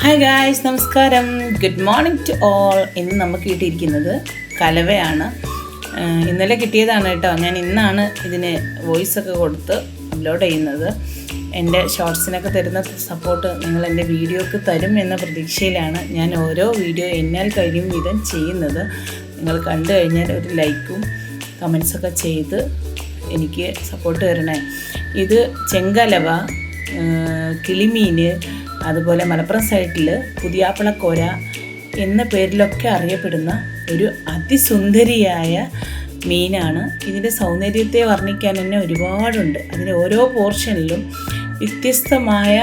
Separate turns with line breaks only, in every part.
Hi guys, നമസ്കാരം. Good morning to all. ഇന്ന് നമുക്ക് കിട്ടിയിരിക്കുന്നത് കലവയാണ്. ഇന്നലെ കിട്ടിയതാണ് കേട്ടോ. ഞാൻ ഇന്നാണ് ഇതിന് വോയിസൊക്കെ കൊടുത്ത് അപ്ലോഡ് ചെയ്യുന്നത്. എൻ്റെ ഷോർട്സിനൊക്കെ തരുന്ന സപ്പോർട്ട് നിങ്ങൾ എൻ്റെ വീഡിയോക്ക് തരും എന്ന പ്രതീക്ഷയിലാണ് ഞാൻ ഓരോ വീഡിയോ എന്നാൽ കഴിയും വിധം ചെയ്യുന്നത്. നിങ്ങൾ കണ്ടു കഴിഞ്ഞാൽ ഒരു ലൈക്കും കമൻസൊക്കെ ചെയ്ത് എനിക്ക് സപ്പോർട്ട് തരണേ. ഇത് ചെങ്കലവ, കിളിമീൻ, അതുപോലെ മലപ്പുറം സൈഡിൽ പുതിയാപ്പിളക്കോര എന്ന പേരിലൊക്കെ അറിയപ്പെടുന്ന ഒരു അതിസുന്ദരിയായ മീനാണ്. ഇതിൻ്റെ സൗന്ദര്യത്തെ വർണ്ണിക്കാൻ തന്നെ ഒരുപാടുണ്ട്. അതിൻ്റെ ഓരോ പോർഷനിലും വ്യത്യസ്തമായ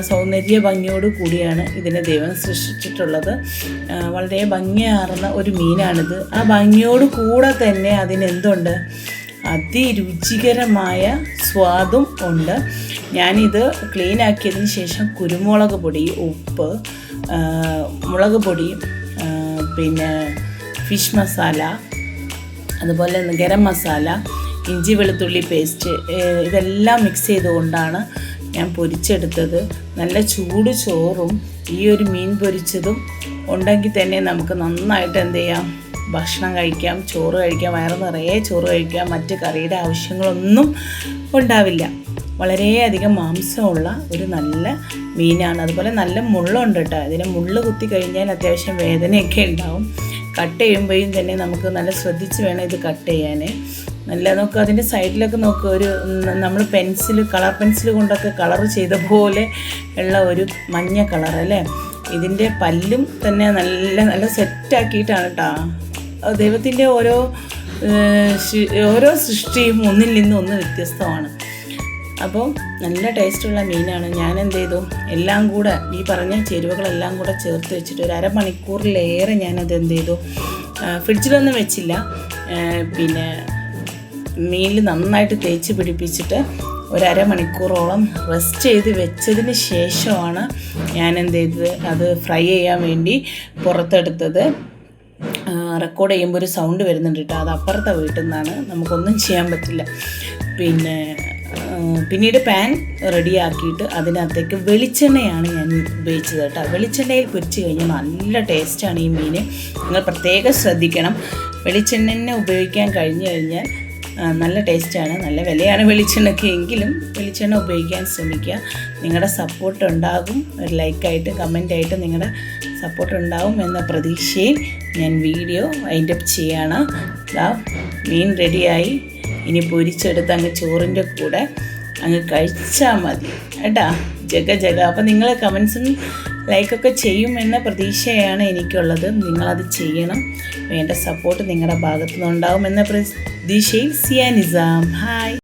സൗന്ദര്യ ഭംഗിയോട് കൂടിയാണ് ഇതിനെ ദൈവം സൃഷ്ടിച്ചിട്ടുള്ളത്. വളരെ ഭംഗിയാർന്ന ഒരു മീനാണിത്. ആ ഭംഗിയോട് കൂടെ തന്നെ അതിനെന്തുണ്ട്, അതിരുചികരമായ സ്വാദും ഉണ്ട്. ഞാനിത് ക്ലീൻ ആക്കിയതിന് ശേഷം കുരുമുളക് പൊടി, ഉപ്പ്, മുളക് പൊടി, പിന്നെ ഫിഷ് മസാല, അതുപോലെ ഗരം മസാല, ഇഞ്ചി വെളുത്തുള്ളി പേസ്റ്റ്, ഇതെല്ലാം മിക്സ് ചെയ്തുകൊണ്ടാണ് ഞാൻ പൊരിച്ചെടുത്തത്. നല്ല ചൂട് ചോറും ഈ ഒരു മീൻ പൊരിച്ചതും ഉണ്ടെങ്കിൽ തന്നെ നമുക്ക് നന്നായിട്ട് എന്ത് ചെയ്യാം, ഭക്ഷണം കഴിക്കാം, ചോറ് കഴിക്കാം, വയറ് നിറയെ ചോറ് കഴിക്കാം. മറ്റ് കറിയുടെ ആവശ്യങ്ങളൊന്നും ഉണ്ടാവില്ല. വളരെയധികം മാംസമുള്ള ഒരു നല്ല മീനാണ്. അതുപോലെ നല്ല മുള്ളുണ്ട് കേട്ടോ. ഇതിന് മുള്ള് കുത്തി കഴിഞ്ഞാൽ അത്യാവശ്യം വേദനയൊക്കെ ഉണ്ടാവും. കട്ട് ചെയ്യുമ്പോഴും തന്നെ നമുക്ക് നല്ല ശ്രദ്ധിച്ച് വേണം ഇത് കട്ട് ചെയ്യാൻ. നല്ല നോക്കുക, അതിൻ്റെ സൈഡിലൊക്കെ നോക്കുക, ഒരു നമ്മൾ കളർ പെൻസിൽ കൊണ്ടൊക്കെ കളർ ചെയ്ത പോലെ ഉള്ള ഒരു മഞ്ഞ കളർ അല്ലേ. ഇതിൻ്റെ പല്ലും തന്നെ നല്ല നല്ല സെറ്റാക്കിയിട്ടാണ് കേട്ടോ. ദൈവത്തിൻ്റെ ഓരോ സൃഷ്ടിയും ഒന്നിൽ നിന്ന് ഒന്ന് വ്യത്യസ്തമാണ്. അപ്പോൾ നല്ല ടേസ്റ്റുള്ള മീനാണ്. ഞാൻ എന്ത് ചെയ്തു, എല്ലാം കൂടെ ഈ പറഞ്ഞ ചേരുവകളെല്ലാം കൂടെ ചേർത്ത് വെച്ചിട്ട് ഒരു അരമണിക്കൂറിലേറെ ഞാനത് എന്ത് ചെയ്തു, ഫ്രിഡ്ജിലൊന്നും വെച്ചില്ല. പിന്നെ മീനിൽ നന്നായിട്ട് തേച്ച് പിടിപ്പിച്ചിട്ട് ഒരു അരമണിക്കൂറോളം റെസ്റ്റ് ചെയ്ത് വെച്ചതിന് ശേഷമാണ് ഞാൻ എന്ത് ചെയ്തത്, അത് ഫ്രൈ ചെയ്യാൻ വേണ്ടി പുറത്തെടുത്തത്. റെക്കോർഡ് ചെയ്യുമ്പോൾ ഒരു സൗണ്ട് വരുന്നുണ്ട് കേട്ടോ. അത് അപ്പുറത്തെ വീട്ടിൽ നിന്നാണ്, നമുക്കൊന്നും ചെയ്യാൻ പറ്റില്ല. പിന്നീട് പാൻ റെഡിയാക്കിയിട്ട് അതിനകത്തേക്ക് വെളിച്ചെണ്ണയാണ് ഞാൻ ഉപയോഗിച്ചത് കേട്ടോ. വെളിച്ചെണ്ണയിൽ പൊരിച്ച് കഴിഞ്ഞാൽ നല്ല ടേസ്റ്റാണ് ഈ മീൻ. നിങ്ങൾ പ്രത്യേകം ശ്രദ്ധിക്കണം. വെളിച്ചെണ്ണ ഉപയോഗിക്കാൻ കഴിഞ്ഞു കഴിഞ്ഞാൽ നല്ല ടേസ്റ്റാണ്. നല്ല വിലയാണ് വെളിച്ചെണ്ണയ്ക്ക്, എങ്കിലും വെളിച്ചെണ്ണ ഉപയോഗിക്കാൻ ശ്രമിക്കുക. നിങ്ങളുടെ സപ്പോർട്ട് ഉണ്ടാകും. ഒരു ലൈക്കായിട്ട് കമൻറ്റായിട്ട് നിങ്ങളുടെ സപ്പോർട്ട് ഉണ്ടാകും എന്ന പ്രതീക്ഷയിൽ ഞാൻ വീഡിയോ വൈൻഡ് അപ്പ് ചെയ്യാണ്. മീൻ റെഡിയായി. ഇനി പൊരിച്ചെടുത്ത് അങ്ങ് ചോറിൻ്റെ കൂടെ അങ്ങ് കഴിച്ചാൽ മതി കേട്ടാ. ജഗ. അപ്പോൾ നിങ്ങൾ കമൻസും ലൈക്കൊക്കെ ചെയ്യുമെന്ന പ്രതീക്ഷയാണ് എനിക്കുള്ളത്. നിങ്ങളത് ചെയ്യണം. വേണ്ട സപ്പോർട്ട് നിങ്ങളുടെ ഭാഗത്തു നിന്നുണ്ടാവും എന്ന പ്രതീക്ഷയിൽ സിയ നിസാം. ഹായ്.